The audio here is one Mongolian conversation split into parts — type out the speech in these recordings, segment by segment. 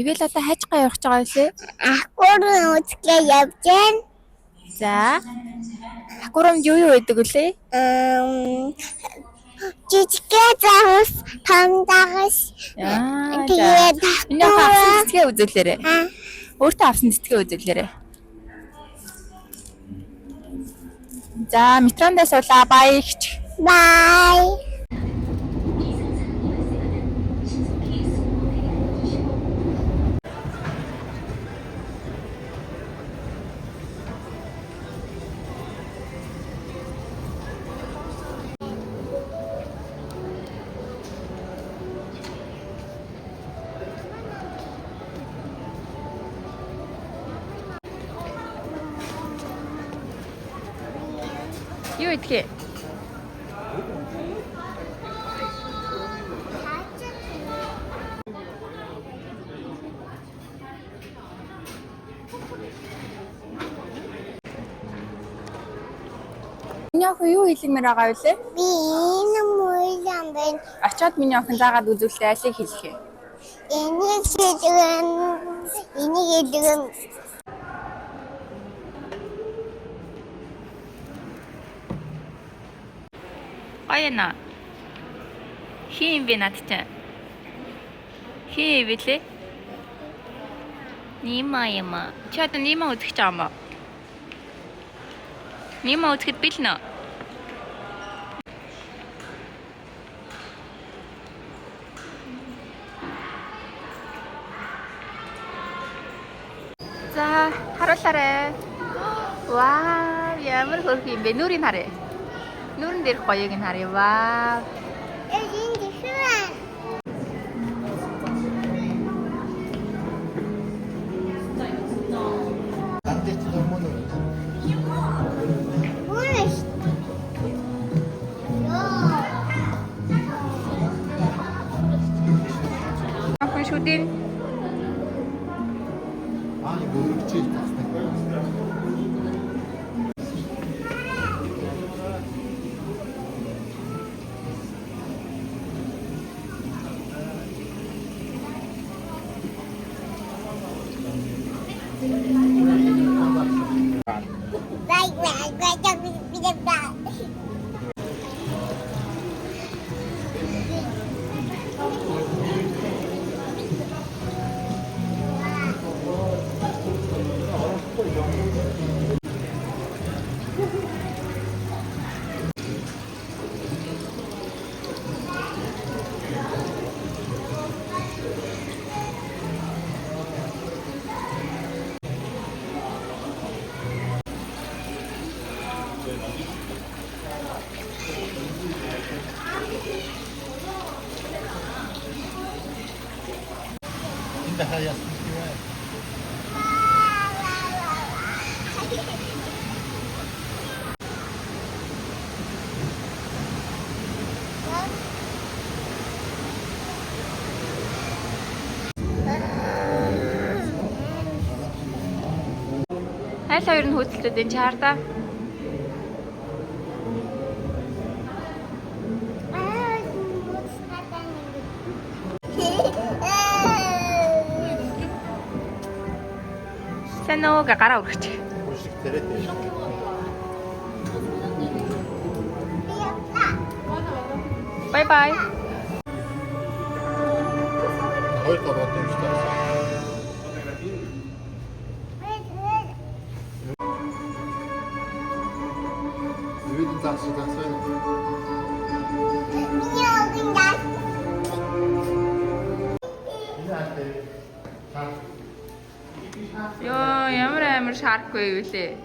Ивэл одоо хайчгаа явах гэж байгаа лээ. Ахгүйрын үзгээ явж гэн. За. Акурамд юу байдаг үлээ? Жижигхэн загас том загас. Тэгээд миний авсан цэцгээ үзүүлээрэ. Өөртөө авсан цэцгээ үзүүлээрэ. За, метрондээ суулаа. Баягч. Бай. Юу идэх? Миний охин юу хэлмээр байгаа вэ? Би энэ мууян байна. Очоод миний охин заагаад үзүүлээ. Алийг хэлэх юм. Энийг хэлгэн. Аяна. Хин бэ надтай? Хин вэ лээ? Нима яма. Чи одоо нима үзэх гэж байгаа юм уу? Нима үзэхэд бэлнэ. За, харуулаарай. Вау, ямар хөрх юм бэ? Нүрийг харъя. Нүрэн дээрх гоёг нь харъя. Вау. Энэ дэхвэн. Охин шүдэн. 이거 그렇지. 근데 하얀 Айл хоёр нь хөөцөлтөд энэ чи хардаа. Санаагаа гараа өргөч. Bye bye. 거기다 넣었던 시다. Видно, так сюда Ёо, ямар шарахгүй юу лээ.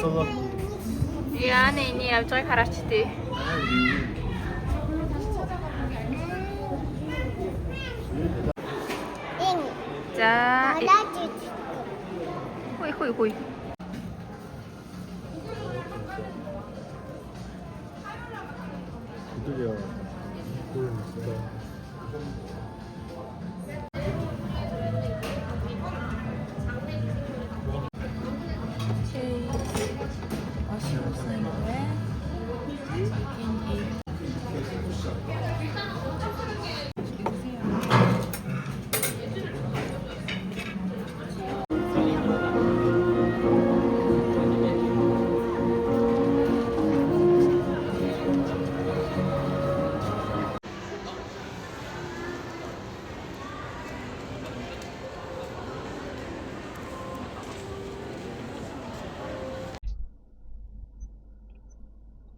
Maşallah. Yani ini ya coy karıştı. 응. 자, 받아주지. 호이 호이 호이. Gidiyor. Buyurun size. 맛이 없는 거에